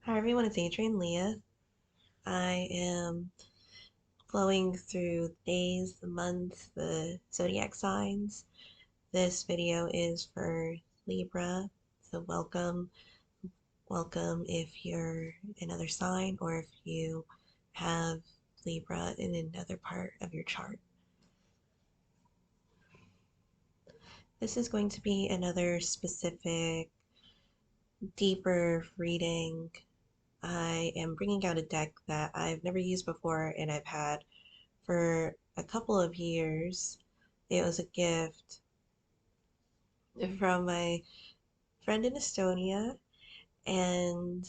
Hi everyone, it's Adrian Leah. I am flowing through the days, the months, the zodiac signs. This video is for Libra, so welcome if you're another sign or if you have Libra in another part of your chart. This is going to be another specific, deeper reading. I am bringing out a deck that I've never used before and I've had for a couple of years. It was a gift from my friend in Estonia, and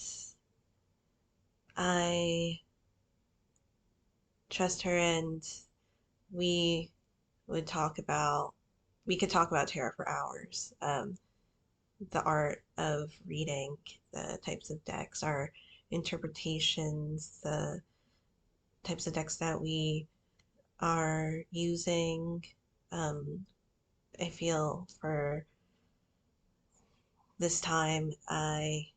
I trust her, and we would talk about we could talk about tarot for hours. The art of reading, the types of decks, our interpretations, the types of decks that we are using. Um, I feel for this time I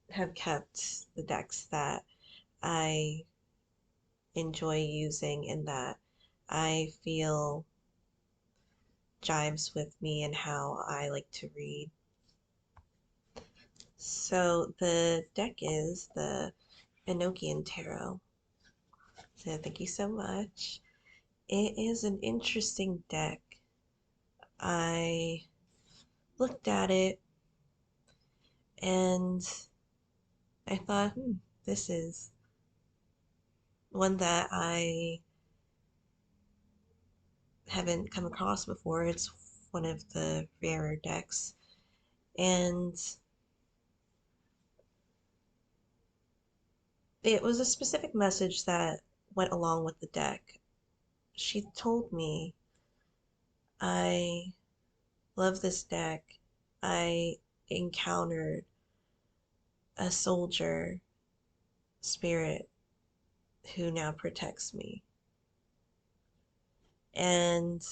have kept the decks that I enjoy using and that I feel jives with me and how I like to read. So the deck is the Enochian Tarot. So thank you so much. It is an interesting deck. I looked at it and I thought, this is one that I haven't come across before. It's one of the rarer decks. And it was a specific message that went along with the deck. She told me, I love this deck. I encountered a soldier spirit who now protects me. And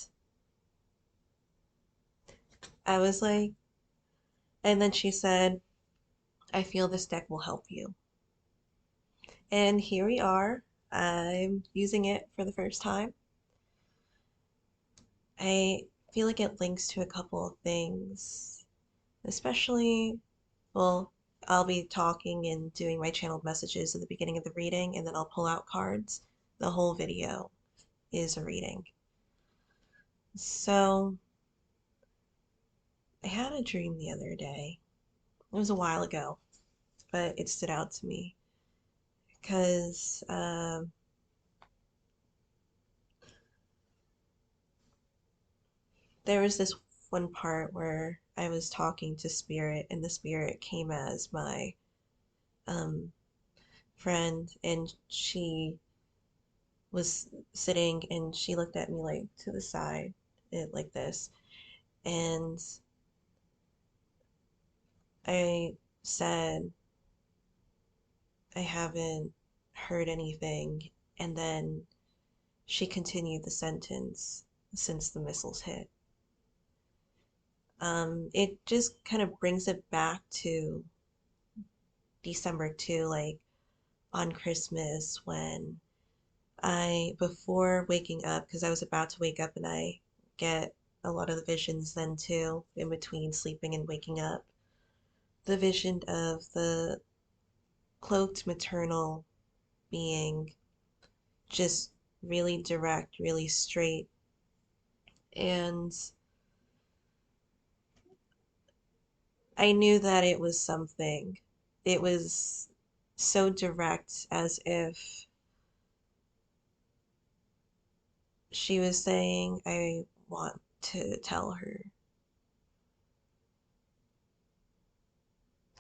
I was like, and then she said, I feel this deck will help you. And here we are. I'm using it for the first time. I feel like it links to a couple of things, especially, well, I'll be talking and doing my channeled messages at the beginning of the reading, and then I'll pull out cards. The whole video is a reading. So, I had a dream the other day. It was a while ago, but it stood out to me because there was this one part where I was talking to Spirit, and the Spirit came as my um, friend, and she was sitting and she looked at me like to the side, like this, and I said, I haven't heard anything, and then she continued the sentence, since the missiles hit. It just kind of brings it back to December too, like on Christmas when before waking up, because I was about to wake up and I get a lot of the visions then too, in between sleeping and waking up. The vision of the cloaked maternal being, just really direct, really straight. And I knew that it was something. It was so direct, as if she was saying, I want to tell her.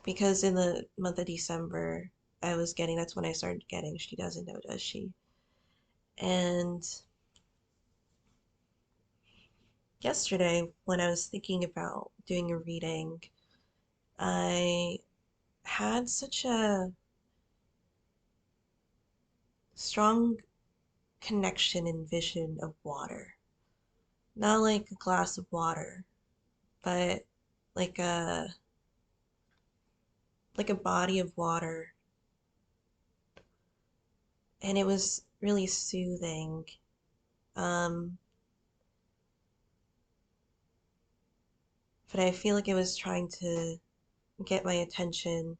Because in the month of December, that's when I started getting, she doesn't know, does she? And yesterday, when I was thinking about doing a reading, I had such a strong connection and vision of water. Not like a glass of water, but like a like a body of water, and it was really soothing. Um, but I feel like it was trying to get my attention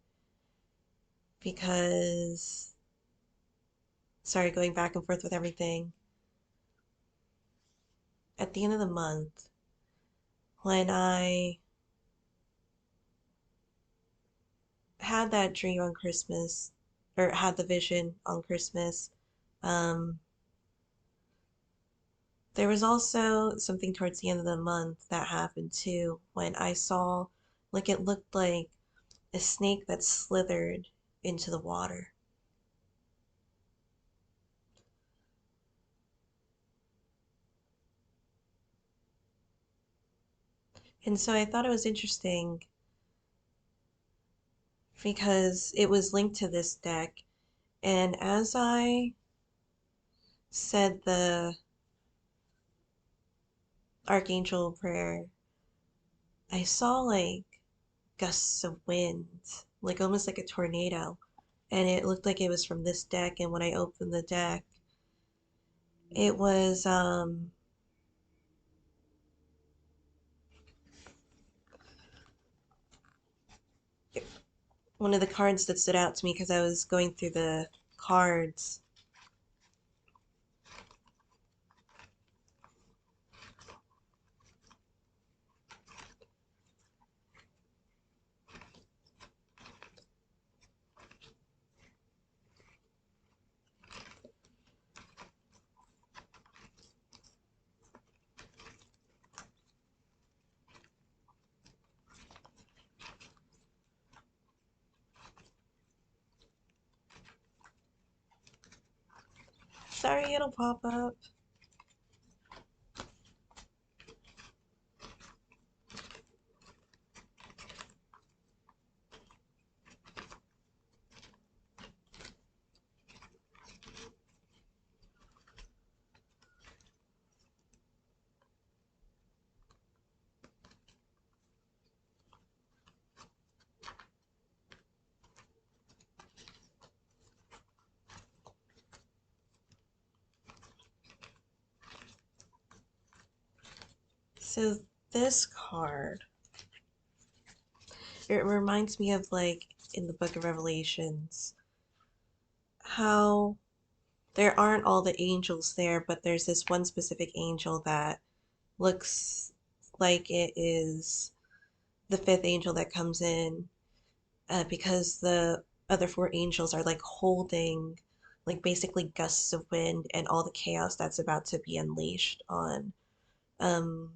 because, sorry, going back and forth with everything. At the end of the month, when I had that dream on Christmas, or had the vision on Christmas, um, there was also something towards the end of the month that happened too, when I saw, like, it looked like a snake that slithered into the water. And so I thought it was interesting because it was linked to this deck. And as I said the Archangel prayer, I saw like gusts of wind, like almost like a tornado. And it looked like it was from this deck. And when I opened the deck, it was one of the cards that stood out to me because I was going through the cards. Sorry, it'll pop up. So this card, it reminds me of like in the Book of Revelations, how there aren't all the angels there, but there's this one specific angel that looks like it is the fifth angel that comes in, because the other four angels are like holding like basically gusts of wind and all the chaos that's about to be unleashed on um,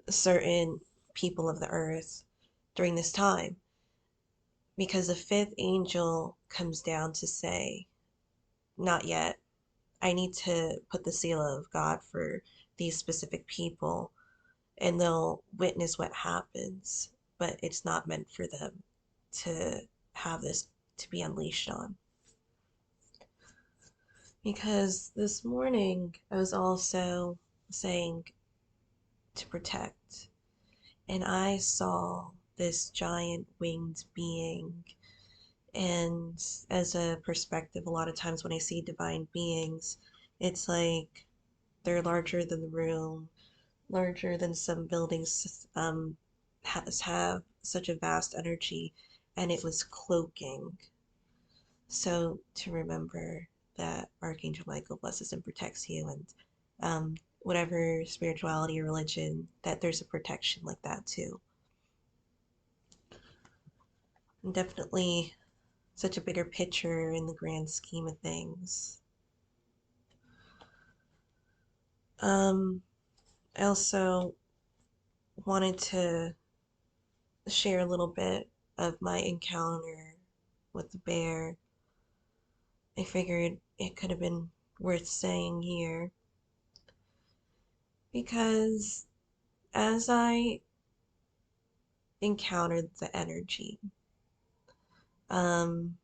certain people of the earth during this time. Because the fifth angel comes down to say, not yet. I need to put the seal of God for these specific people, and they'll witness what happens, but it's not meant for them to have this to be unleashed on. Because this morning I was also saying to protect, and I saw this giant winged being. And as a perspective, a lot of times when I see divine beings, it's like they're larger than the room, larger than some buildings have such a vast energy, and it was cloaking. So to remember that Archangel Michael blesses and protects you, and whatever spirituality or religion, that there's a protection like that too. And definitely such a bigger picture in the grand scheme of things. Um, I also wanted to share a little bit of my encounter with the bear. I figured it could have been worth saying here because as I encountered the energy, um,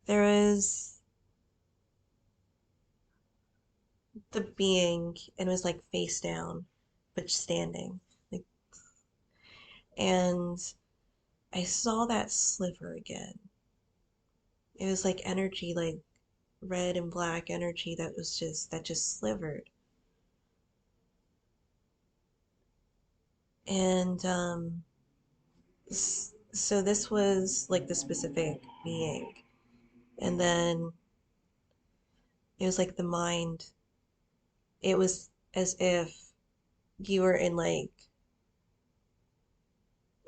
there was the being, and it was like face down, but standing. Like And I saw that sliver again. It was like energy, like red and black energy that just slivered. And so this was like the specific being. And then it was like the mind. It was as if you were in like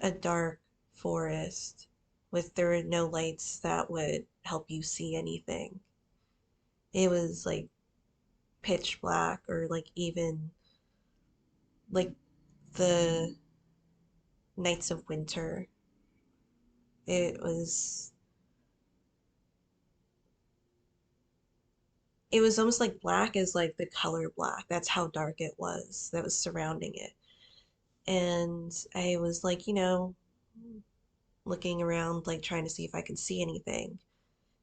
a dark forest with there were no lights that would help you see anything. It was like pitch black, or like even like the nights of winter. It was it was almost like black as like the color black. That's how dark it was that was surrounding it. And I was like, looking around, like trying to see if I could see anything.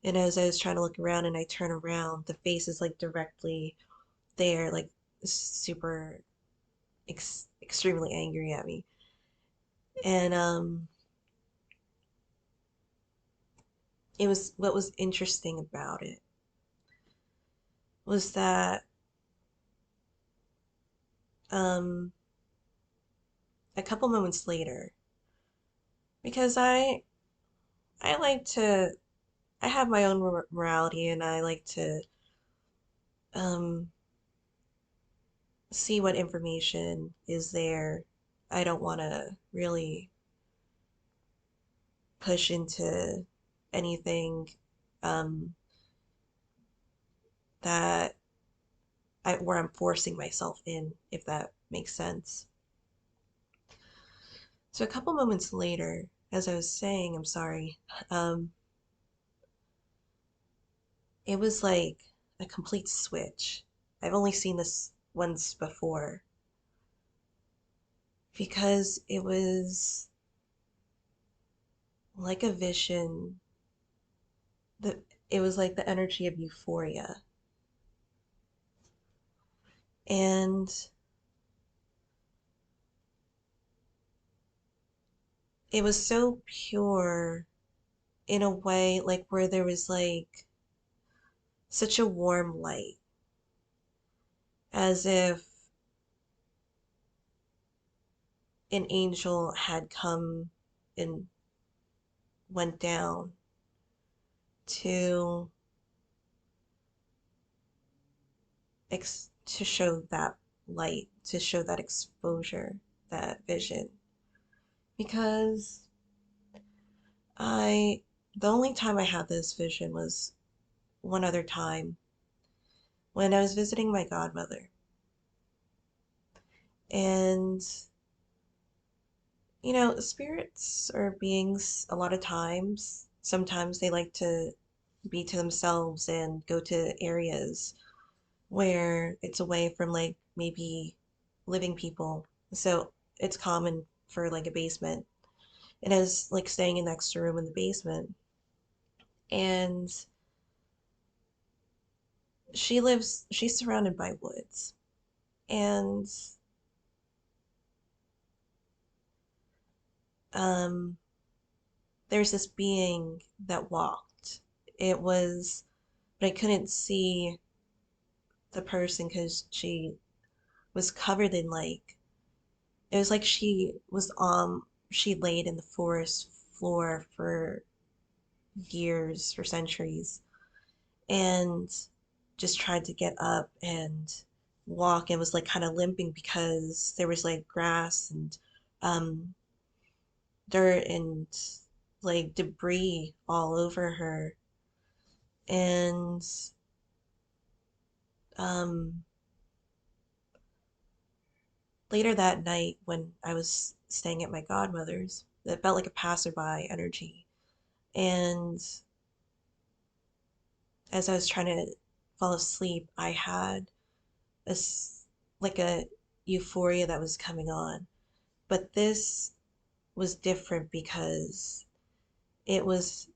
And as I was trying to look around and I turn around, the face is like directly there, like super extremely angry at me. And it was what was interesting about it was that um a couple moments later, because I like to I have my own morality, and I like to um see what information is there. I don't want to really push into anything um that where I'm forcing myself in, if that makes sense. So a couple moments later, as I was saying, I'm sorry, um, it was like a complete switch. I've only seen this once before because it was like a vision that it was like the energy of euphoria. And it was so pure in a way, like where there was like such a warm light, as if an angel had come and went down to to show that light, to show that exposure, that vision. Because I, the only time I had this vision was one other time when I was visiting my godmother. And, spirits or beings, a lot of times, sometimes they like to be to themselves and go to areas where it's away from like maybe living people. So it's common for like a basement. And I was like staying in the extra room in the basement. And she's surrounded by woods. And um, there's this being that walked. It was, but I couldn't see the person because she was covered in like, it was like she laid in the forest floor for years, for centuries, and just tried to get up and walk, and was like kind of limping because there was like grass and um, dirt and like debris all over her. And um, later that night, when I was staying at my godmother's, it felt like a passerby energy. And as I was trying to fall asleep, I had a like a euphoria that was coming on. But this was different because it was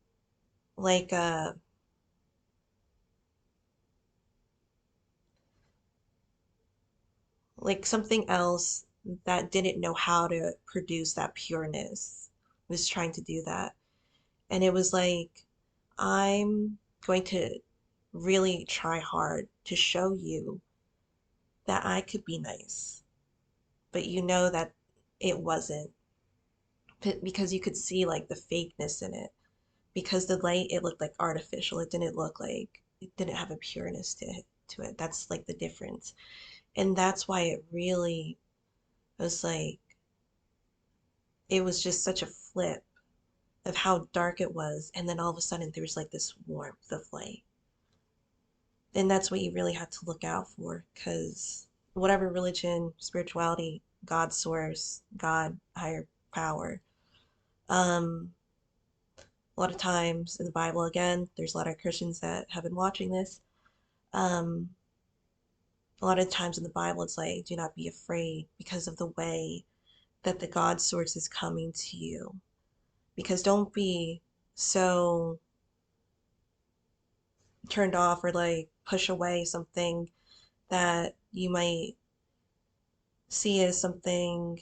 like a like something else. that didn't know how to produce that pureness was trying to do that. And it was like, I'm going to really try hard to show you that I could be nice, but you know that it wasn't because you could see like the fakeness in it. Because the light, it looked like artificial. It didn't look like, it didn't have a pureness to it. That's like the difference. And that's why it really was like, it was just such a flip of how dark it was. And then all of a sudden there was like this warmth of light. And that's what you really have to look out for, because whatever religion, spirituality, God source, God, higher power, um, a lot of times in the Bible, again, there's a lot of Christians that have been watching this. Um, a lot of times in the Bible, it's like, do not be afraid because of the way that the God source is coming to you. Because don't be so turned off or like push away something that you might see as something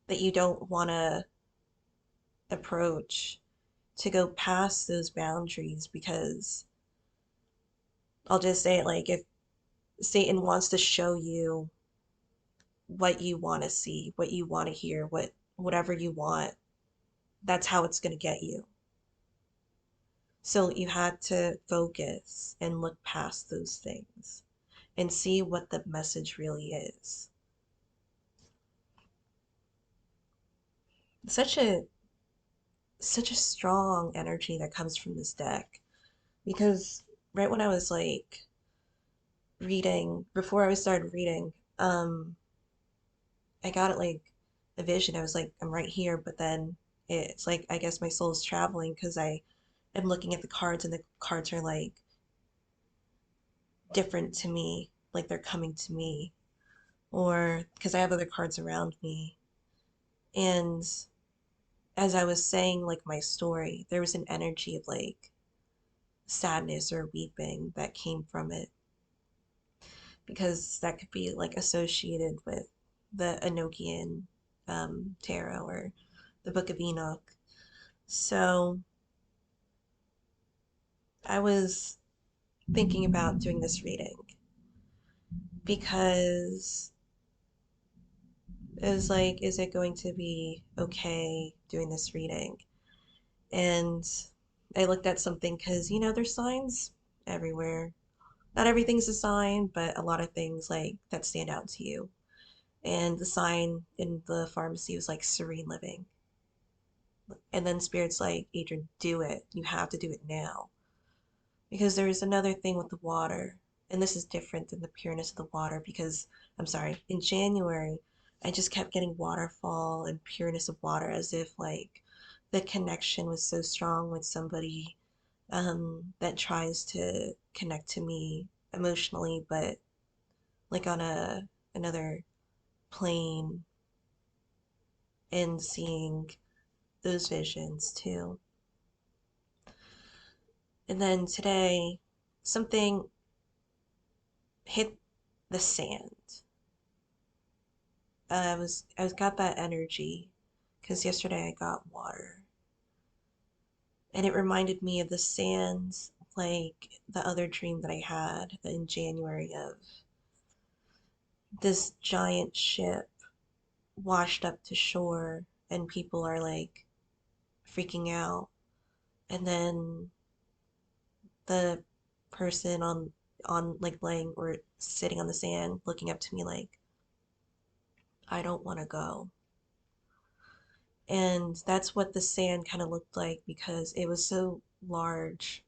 that you don't want to approach, to go past those boundaries. Because I'll just say it, like, if Satan wants to show you what you want to see, what you want to hear, whatever you want, that's how it's going to get you. So you had to focus and look past those things and see what the message really is. Such a such a strong energy that comes from this deck, because right when I was like reading, before I started reading, I got it like a vision. I was like, I'm right here, but then it's like, I guess my soul is traveling because I am looking at the cards and the cards are like different to me, like they're coming to me, or because I have other cards around me. And as I was saying, like my story, there was an energy of like sadness or weeping that came from it, because that could be like associated with the Enochian tarot or the Book of Enoch. So I was thinking about doing this reading because it was like, is it going to be okay doing this reading? And I looked at something because, there's signs everywhere. Not everything's a sign, but a lot of things like that stand out to you. And the sign in the pharmacy was like serene living. And then Spirit's like, Adrian, do it. You have to do it now. Because there's another thing with the water, and this is different than the pureness of the water. Because, I'm sorry, in January, I just kept getting waterfall and pureness of water, as if like the connection was so strong with somebody that tries to connect to me emotionally, but like on another plane, and seeing those visions too. And then today, something hit the sand. I was got that energy because yesterday I got water, and it reminded me of the sands, like the other dream that I had in January, of this giant ship washed up to shore, and people are like freaking out. And then the person on like laying or sitting on the sand looking up to me like, I don't want to go. And that's what the sand kind of looked like, because it was so large.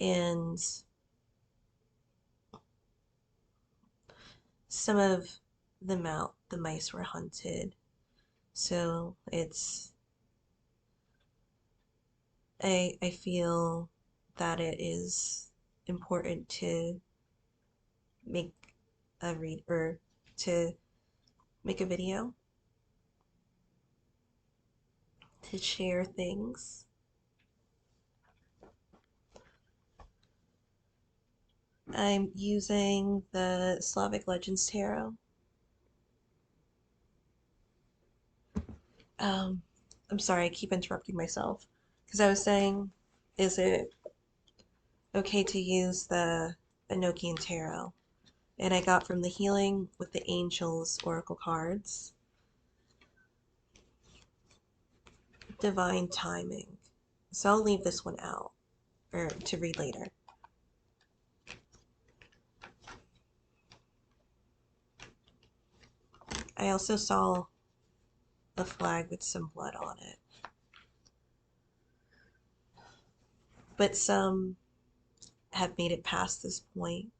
And some of the mice were hunted. So I feel that it is important to make a read or to make a video to share things. I'm using the Slavic Legends Tarot. Um, I'm sorry, I keep interrupting myself. Because I was saying, is it okay to use the Enochian Tarot? And I got from the Healing with the Angels Oracle cards, Divine Timing. So I'll leave this one out, or to read later. I also saw a flag with some blood on it. But some have made it past this point.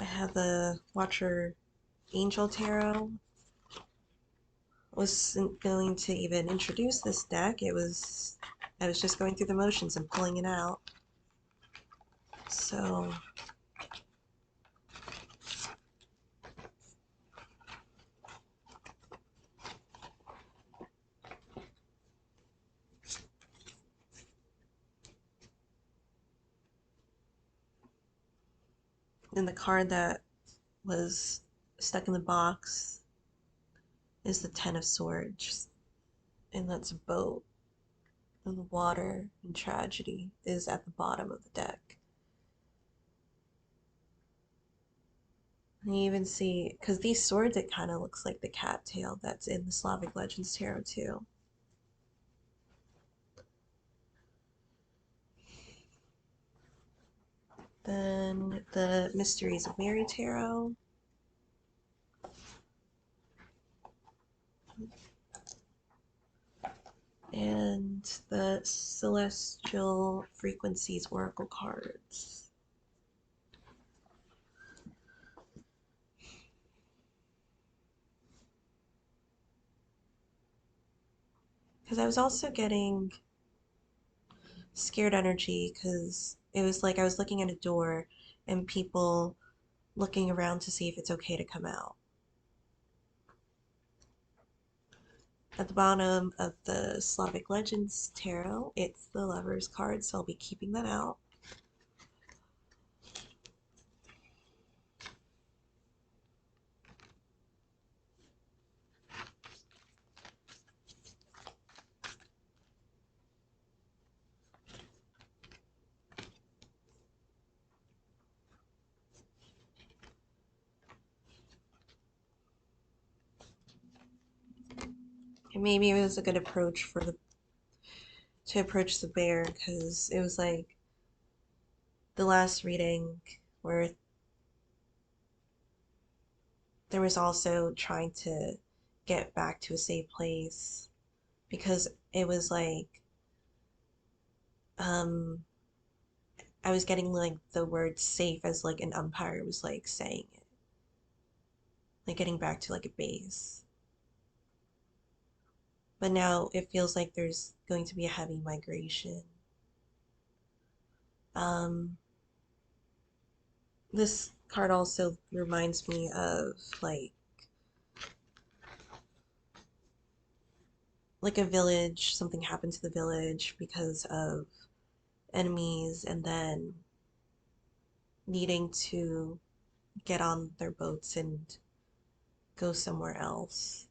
I have the Watcher Angel Tarot. Wasn't going to even introduce this deck. I was just going through the motions and pulling it out. So and the card that was stuck in the box is the Ten of Swords, and that's a boat. And the water and tragedy is at the bottom of the deck. And you even see, because these swords, it kind of looks like the cattail that's in the Slavic Legends Tarot too. Then the Mysteries of Mary Tarot. And the Celestial Frequencies Oracle cards. Because I was also getting scared energy because it was like I was looking at a door and people looking around to see if it's okay to come out. At the bottom of the Slavic Legends Tarot, it's the Lover's card, so I'll be keeping that out. And maybe it was a good approach to approach the bear because it was like the last reading where there was also trying to get back to a safe place because it was like um I was getting like the word safe as like an umpire was like saying it, like getting back to like a base. But now it feels like there's going to be a heavy migration. um this card also reminds me of like a village, something happened to the village because of enemies, and then needing to get on their boats and go somewhere else.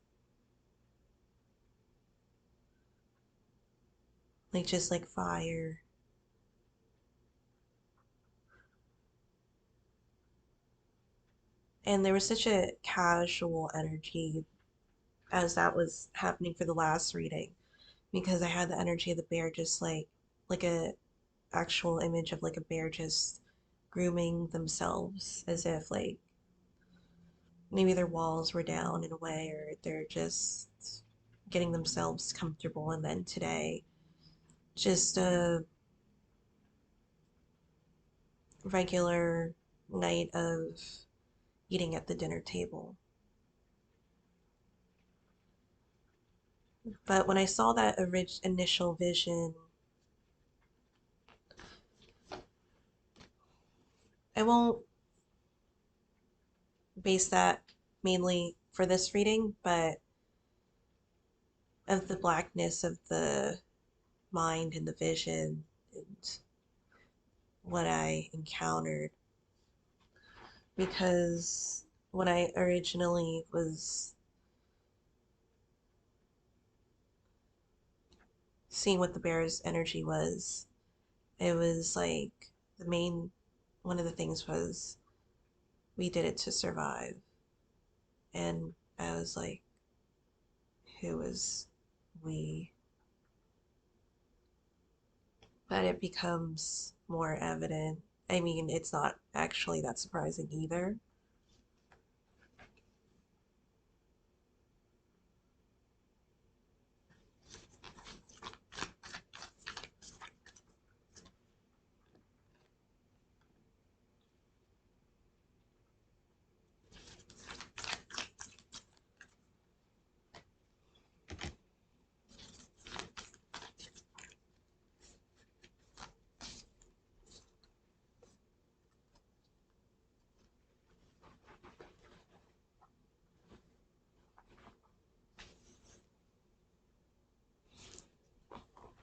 Like just like fire. And there was such a casual energy as that was happening for the last reading because I had the energy of the bear just like a actual image of like a bear just grooming themselves as if like maybe their walls were down in a way or they're just getting themselves comfortable, and then today just a regular night of eating at the dinner table. But when I saw that initial vision, I won't base that mainly for this reading, but of the blackness of the mind and the vision and what I encountered. Because when I originally was seeing what the bear's energy was, it was like the main one of the things was we did it to survive. And I was like, who is we? But it becomes more evident. I mean, it's not actually that surprising either.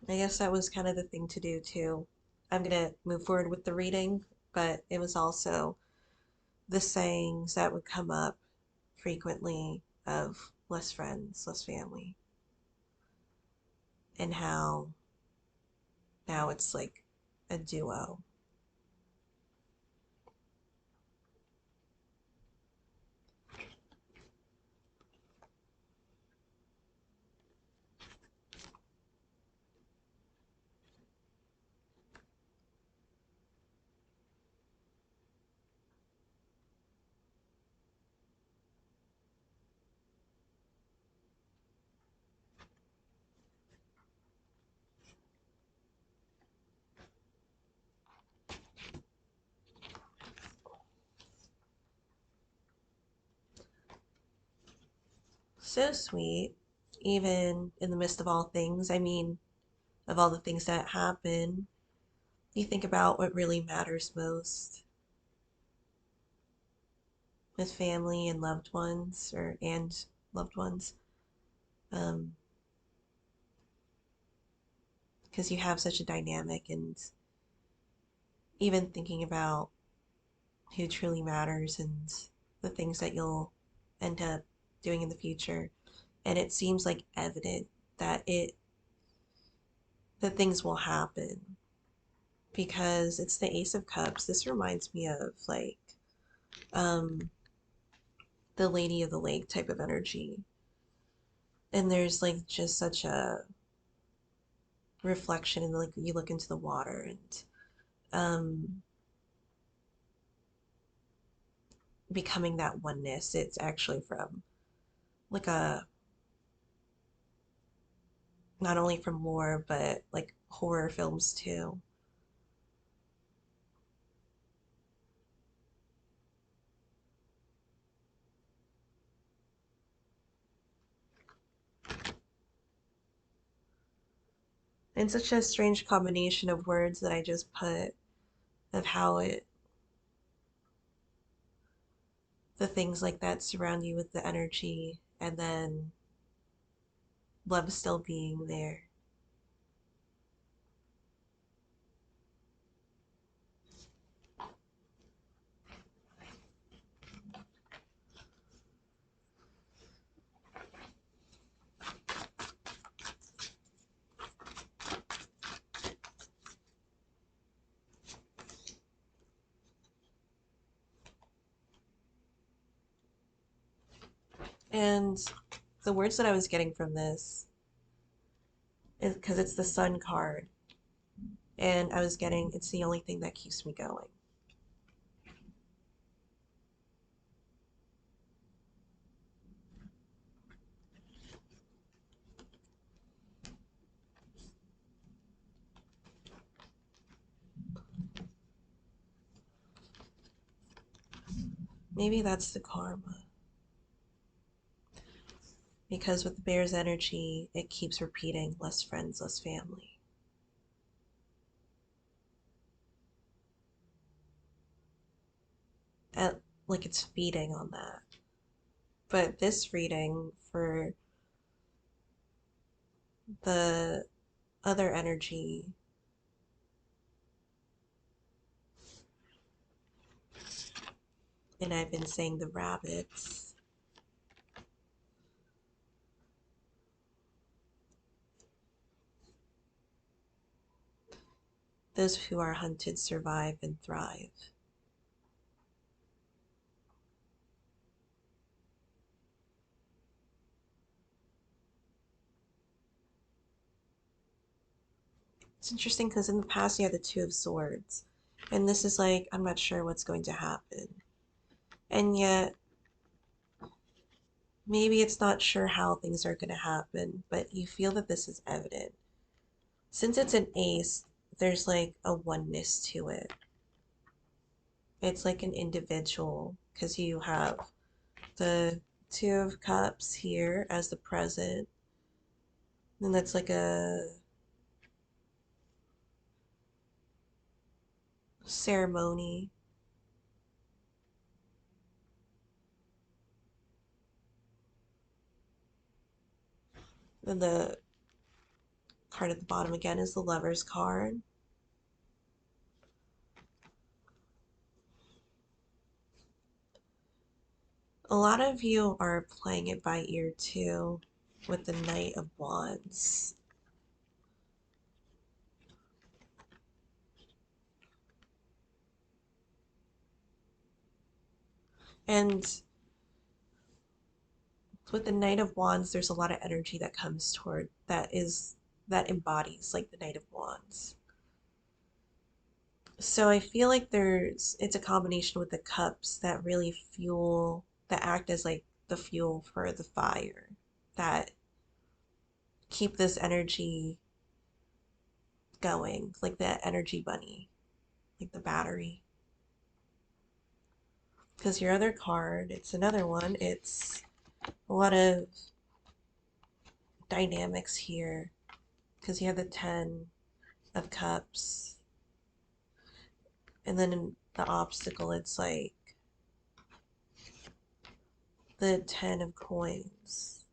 I guess that was kind of the thing to do too. I'm gonna move forward with the reading, but it was also the sayings that would come up frequently of less friends, less family, and how now it's like a duo. So sweet, even in the midst of all things. I mean, of all the things that happen, you think about what really matters most with family and loved ones, or and loved ones, um, because you have such a dynamic, and even thinking about who truly matters and the things that you'll end up doing in the future. And it seems like evident that that things will happen because it's the Ace of Cups. This reminds me of like um the Lady of the Lake type of energy. And there's like just such a reflection, and like you look into the water, and um becoming that oneness. It's actually from like a not only from lore but like horror films too. And such a strange combination of words that I just put of how it the things like that surround you with the energy, and then love still being there. And the words that I was getting from this is because it's the Sun card, and I was getting it's the only thing that keeps me going. Maybe that's the karma, because with the bear's energy, it keeps repeating less friends, less family. At, like it's feeding on that. But this reading for the other energy, and I've been saying the rabbits, those who are hunted survive and thrive. It's interesting because in the past you had the Two of Swords, and this is like, I'm not sure what's going to happen. And yet, maybe it's not sure how things are going to happen, but you feel that this is evident. Since it's an ace, there's like a oneness to it. It's like an individual because you have the Two of Cups here as the present, and that's like a ceremony. Then the card at the bottom again is the Lover's card. A lot of you are playing it by ear too with the Knight of Wands. And with the Knight of Wands, there's a lot of energy that comes toward that embodies like the Knight of Wands. So I feel like it's a combination with the cups that really fuel, that act as like the fuel for the fire, that keep this energy going, like that energy bunny, like the battery. Because your other card, it's another one, it's a lot of dynamics here. Because you have the Ten of Cups, and then in the obstacle, it's like the Ten of Coins.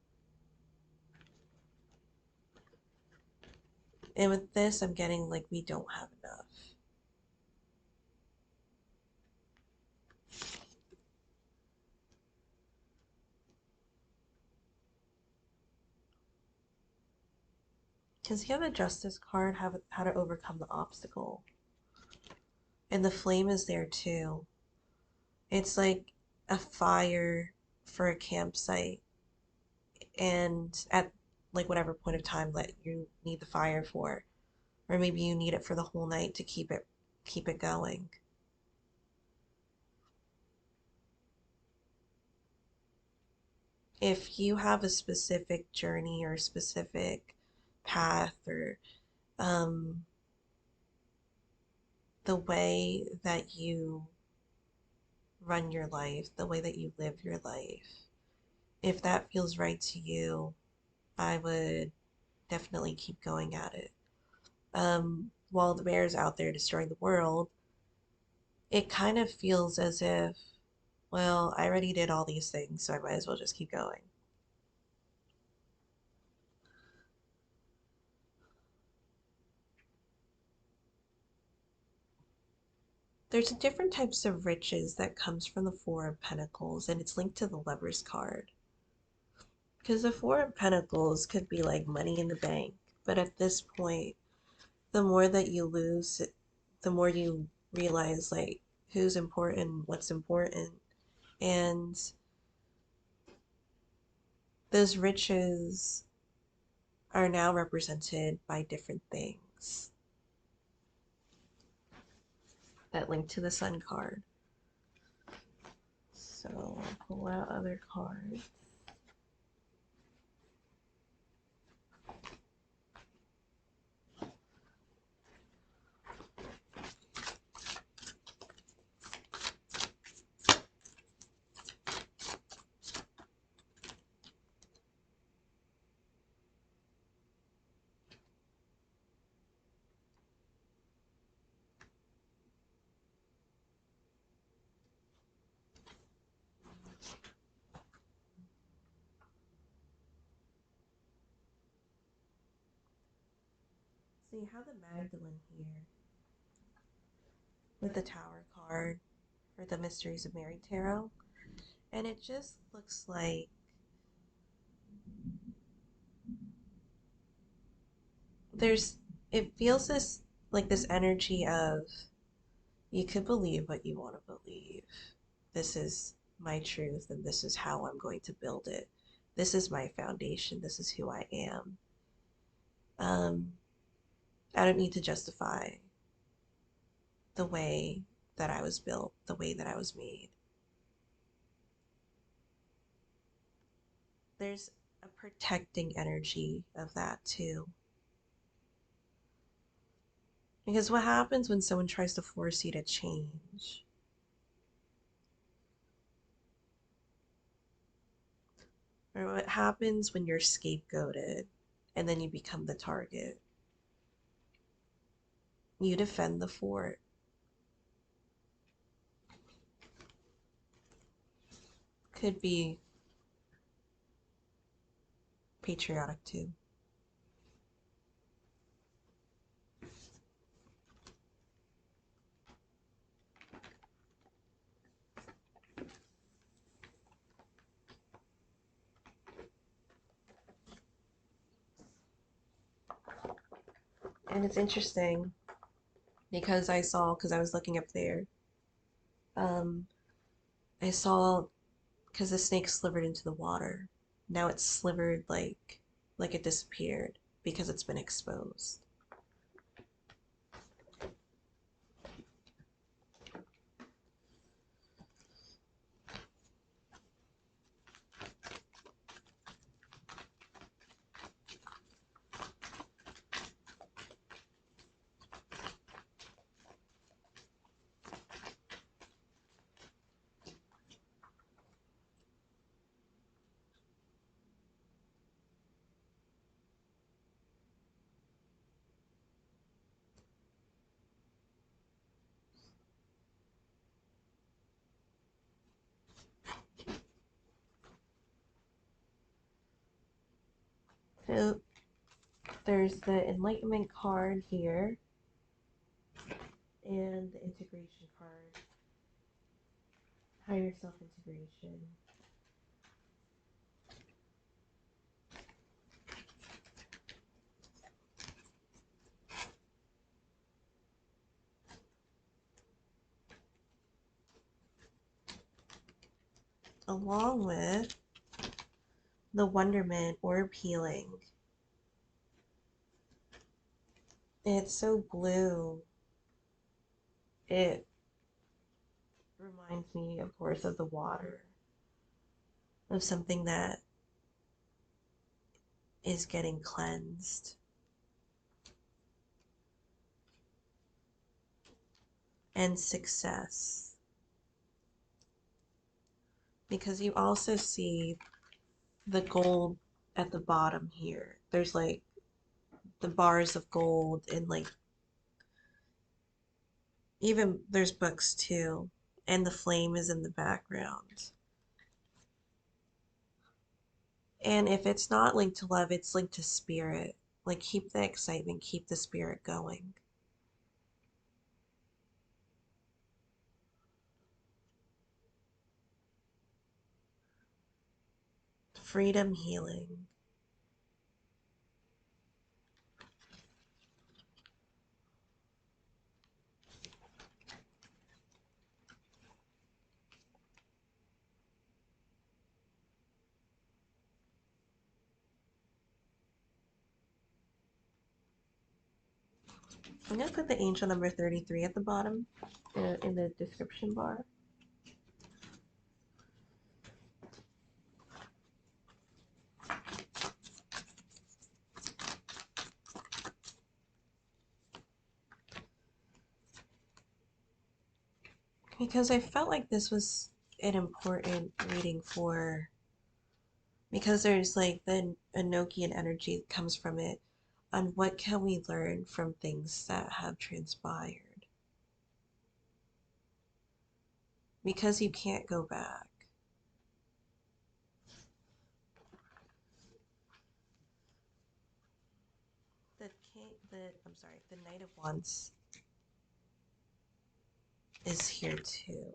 And with this, I'm getting like we don't have enough. Because you have the Justice card, have how to overcome the obstacle. And the flame is there too. It's like a fire for a campsite. And at like whatever point of time that you need the fire for. Or maybe you need it for the whole night to keep it going. If you have a specific journey or a specific path or um, the way that you run your life, the way that you live your life, if that feels right to you, I would definitely keep going at it. While the bear is out there destroying the world, it kind of feels as if, well, I already did all these things, so I might as well just keep going. There's different types of riches that comes from the Four of Pentacles, and it's linked to the Lover's card. Because the Four of Pentacles could be like money in the bank, but at this point, the more that you lose, the more you realize like who's important, what's important, and those riches are now represented by different things that link to the Sun card. So I'll pull out other cards. So you have the Magdalene here with the Tower card for the Mysteries of Mary Tarot. And it just looks like there's, it feels this, like this energy of you could believe what you want to believe. This is my truth and this is how I'm going to build it. This is my foundation. This is who I am. Um, I don't need to justify the way that I was built, the way that I was made. There's a protecting energy of that too. Because what happens when someone tries to force you to change? Or what happens when you're scapegoated and then you become the target? You defend the fort. Could be patriotic too. And it's interesting because because I was looking up there, um, I saw, because the snake slivered into the water. Now it's slivered like it disappeared because it's been exposed. So there's the Enlightenment card here and the Integration card, Higher Self Integration. Along with the Wonderment Orb Healing. It's so blue. It reminds me, of course, of the water, of something that is getting cleansed. And success. Because you also see the gold at the bottom here. There's like the bars of gold and like even there's books too. And the flame is in the background. And if it's not linked to love, it's linked to spirit. Like keep the excitement, keep the spirit going. Freedom healing. I'm going to put the angel number 33 at the bottom in the description bar. Because I felt like this was an important reading for, because there's like the Enochian energy that comes from it, on what can we learn from things that have transpired. Because you can't go back. The the Knight of Wands is here too.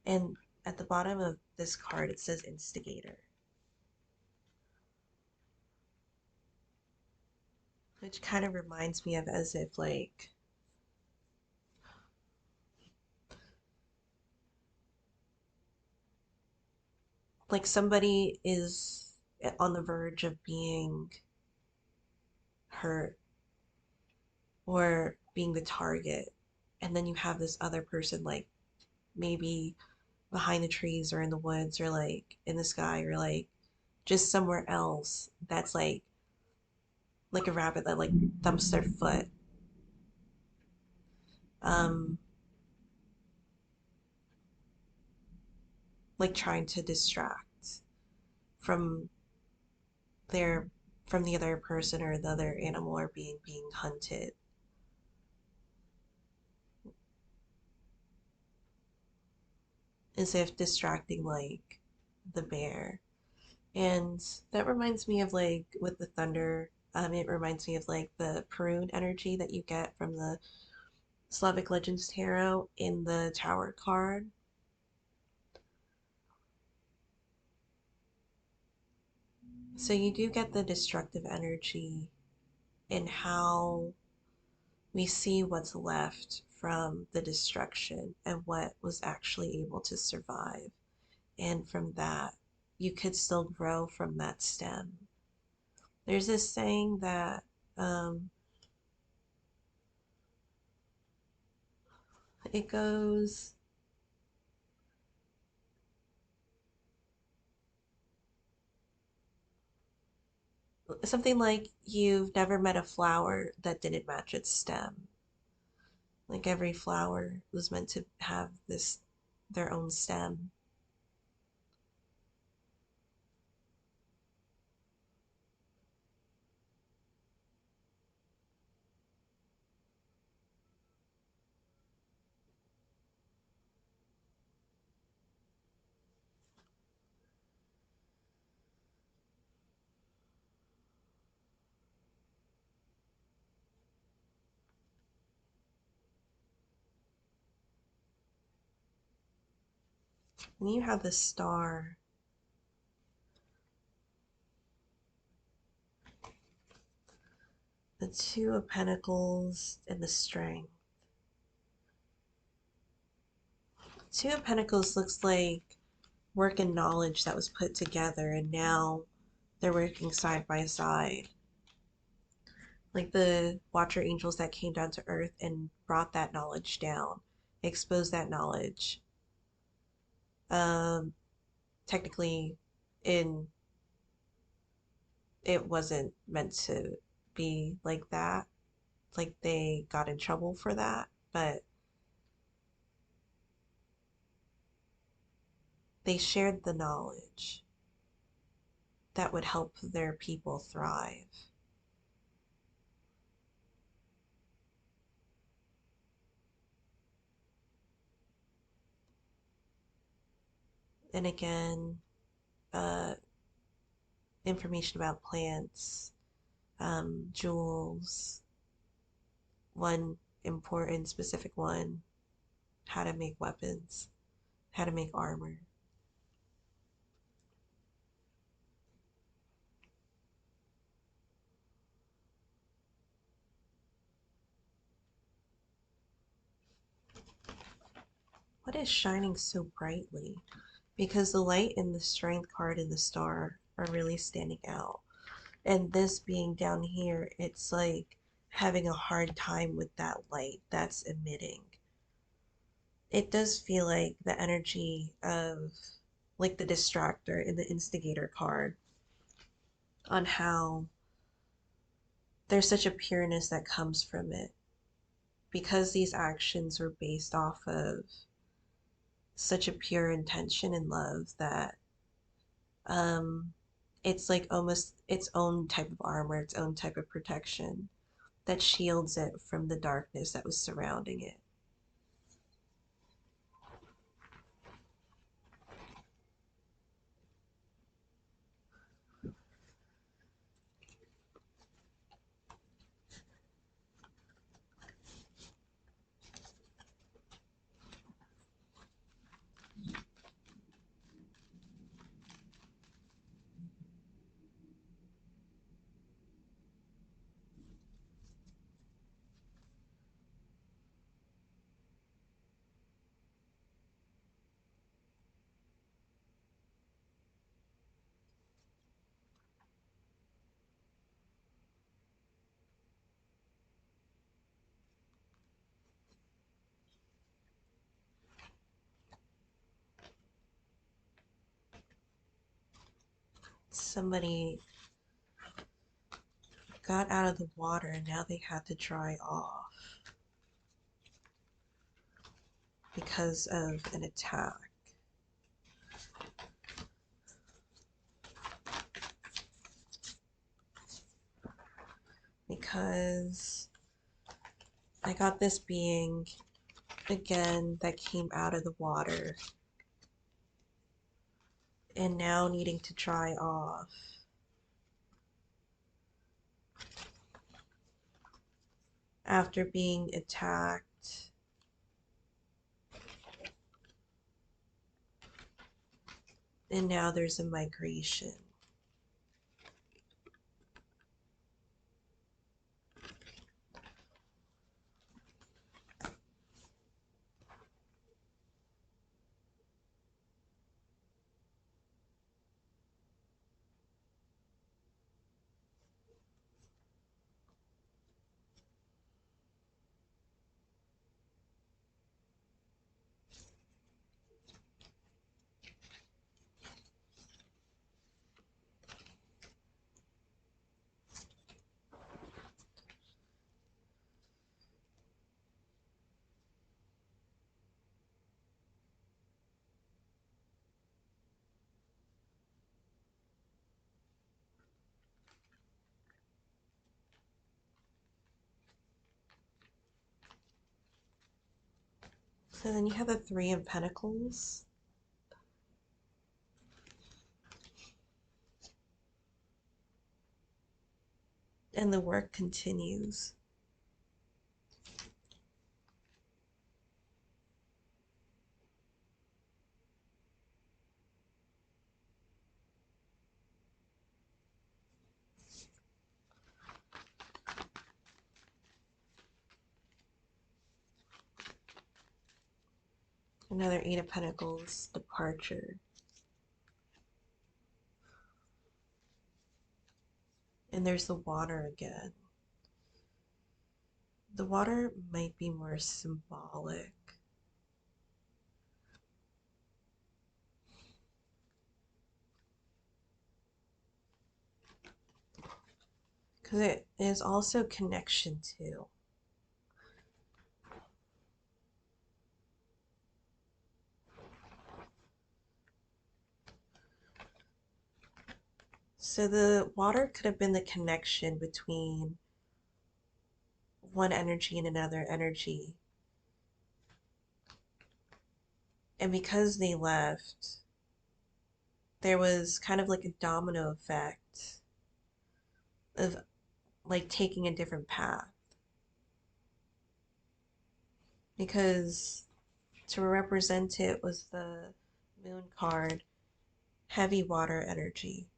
And at the bottom of this card, it says Instigator, which kind of reminds me of as if like somebody is on the verge of being hurt or being the target, and then you have this other person like maybe behind the trees or in the woods or like in the sky or like just somewhere else that's like a rabbit that like dumps their foot, um like trying to distract from their from the other person or the other animal or being hunted. As if distracting like the bear. And that reminds me of like with the thunder, it reminds me of like the Perun energy that you get from the Slavic Legends Tarot in the Tower card. So you do get the destructive energy in how we see what's left from the destruction and what was actually able to survive. And from that, you could still grow from that stem. There's this saying that um, it goes something like you've never met a flower that didn't match its stem. Like every flower was meant to have this their own stem. And you have the star, the two of pentacles, and the strength. Two of pentacles looks like work and knowledge that was put together and now they're working side by side. Like the Watcher angels that came down to earth and brought that knowledge down, exposed that knowledge. Um, technically, in it wasn't meant to be like that. Like they got in trouble for that, but they shared the knowledge that would help their people thrive. And again, uh, information about plants, jewels, one important specific one, how to make weapons, how to make armor. What is shining so brightly? Because the light and the strength card and the star are really standing out. And this being down here, it's like having a hard time with that light that's emitting. It does feel like the energy of like the distractor in the instigator card on how there's such a pureness that comes from it because these actions were based off of such a pure intention and love that um it's like almost its own type of armor, its own type of protection that shields it from the darkness that was surrounding it. somebody got out of the water and now they had to dry off because of an attack. Because I got this being again that came out of the water and now needing to dry off. After being attacked. And now there's a migration. So then you have the Three of Pentacles. And the work continues. Another Eight of Pentacles, departure. And there's the water again. The water might be more symbolic. Because it is also connection too. So the water could have been the connection between one energy and another energy. And because they left, there was kind of like a domino effect of like taking a different path. Because to represent it was the Moon card, heavy water energy.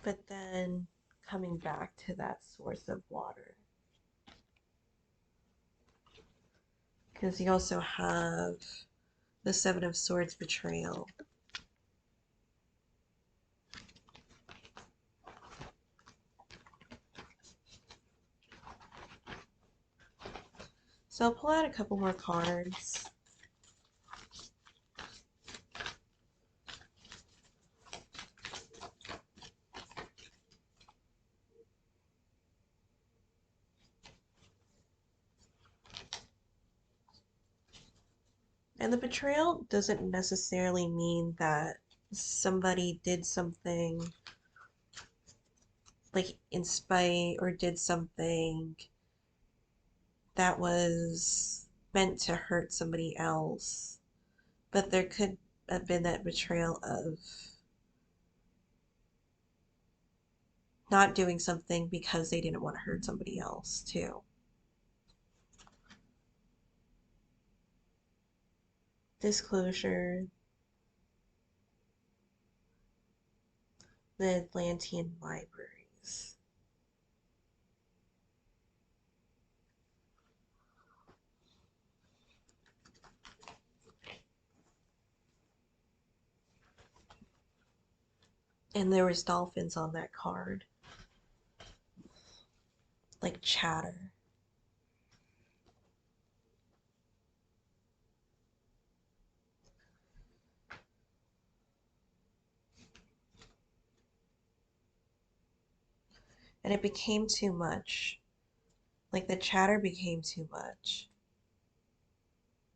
But then coming back to that source of water. Because you also have the Seven of Swords, betrayal. So I'll pull out a couple more cards. And the betrayal doesn't necessarily mean that somebody did something like in spite or did something that was meant to hurt somebody else. But there could have been that betrayal of not doing something because they didn't want to hurt somebody else too. Disclosure, the Atlantean libraries. And there was dolphins on that card. like chatter. And it became too much. Like the chatter became too much.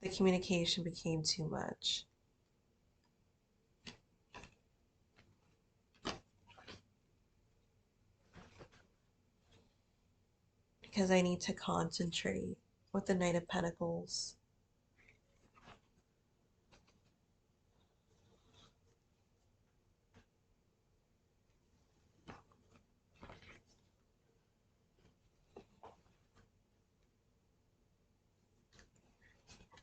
The communication became too much. Because I need to concentrate with the Knight of Pentacles.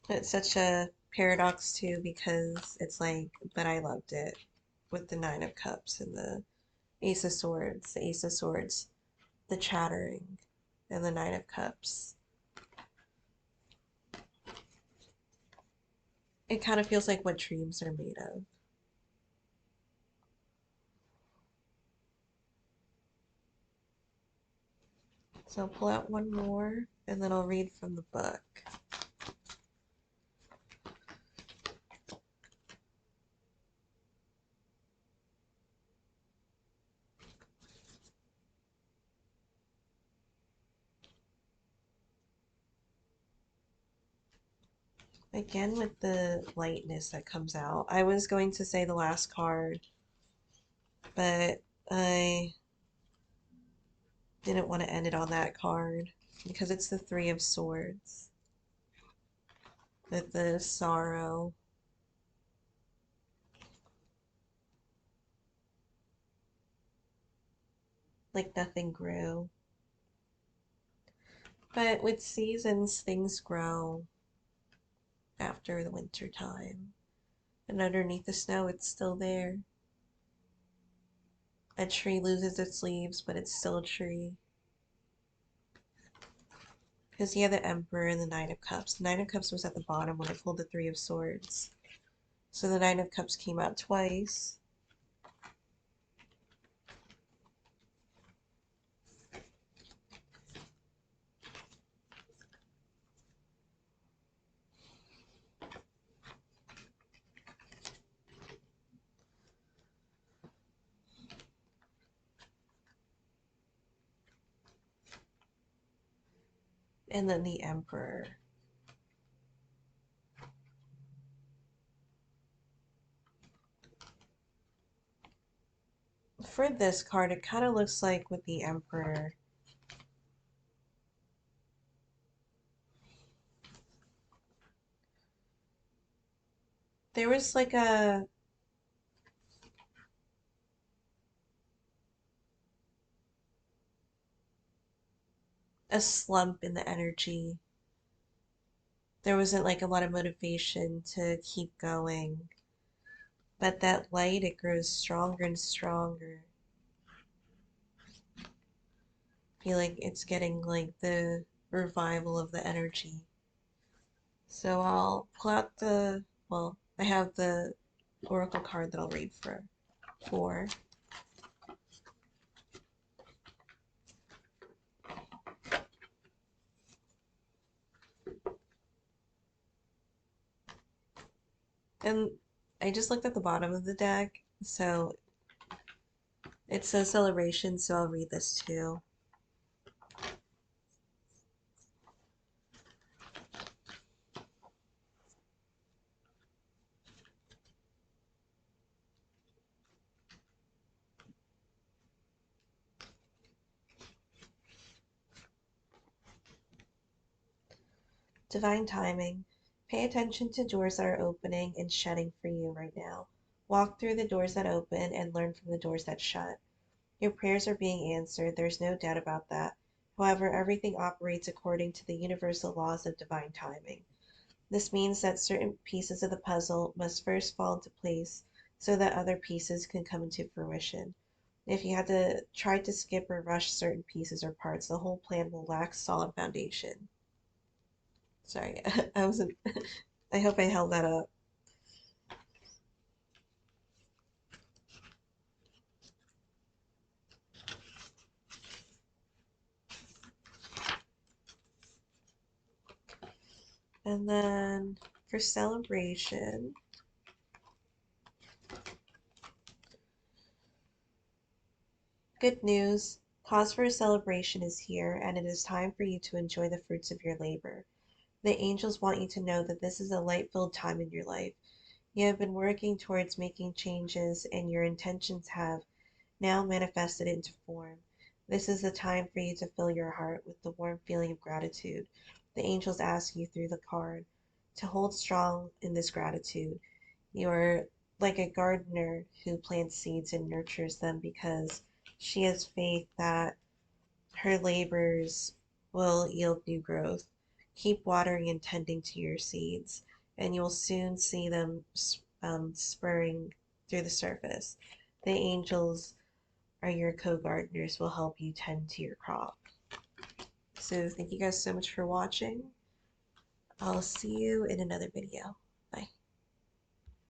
It's such a paradox too because it's like, but I loved it with the Nine of Cups and the Ace of Swords, the Ace of Swords, the chattering, and the Nine of Cups. It kind of feels like what dreams are made of. So I'll pull out one more and then I'll read from the book. Again, with the lightness that comes out. I was going to say the last card, but I didn't want to end it on that card because it's the Three of Swords with the sorrow. Like nothing grew. But with seasons, things grow after the winter time. And underneath the snow, it's still there. A tree loses its leaves, but it's still a tree. Because you have the Emperor and the Nine of Cups. The Nine of Cups was at the bottom when I pulled the Three of Swords. So the Nine of Cups came out twice. And then the Emperor. For this card, it kind of looks like with the Emperor. There was like a slump in the energy. There wasn't like a lot of motivation to keep going. But that light, it grows stronger and stronger. I feel like it's getting like the revival of the energy. So I'll pull out the, well, I have the oracle card that I'll read for four. And I just looked at the bottom of the deck, so it says celebration, so I'll read this too. Divine timing. Pay attention to doors that are opening and shutting for you right now. Walk through the doors that open and learn from the doors that shut. Your prayers are being answered, there's no doubt about that. However, everything operates according to the universal laws of divine timing. This means that certain pieces of the puzzle must first fall into place so that other pieces can come into fruition. If you had to try to skip or rush certain pieces or parts, the whole plan will lack solid foundation. Sorry, I wasn't. I hope I held that up. And then for celebration, good news. Cause for a celebration is here, and it is time for you to enjoy the fruits of your labor. The angels want you to know that this is a light-filled time in your life. You have been working towards making changes, and your intentions have now manifested into form. This is the time for you to fill your heart with the warm feeling of gratitude. The angels ask you through the card to hold strong in this gratitude. You are like a gardener who plants seeds and nurtures them because she has faith that her labors will yield new growth. Keep watering and tending to your seeds, and you'll soon see them spurring through the surface. The angels are your co-gardeners, will help you tend to your crop. So thank you guys so much for watching. I'll see you in another video.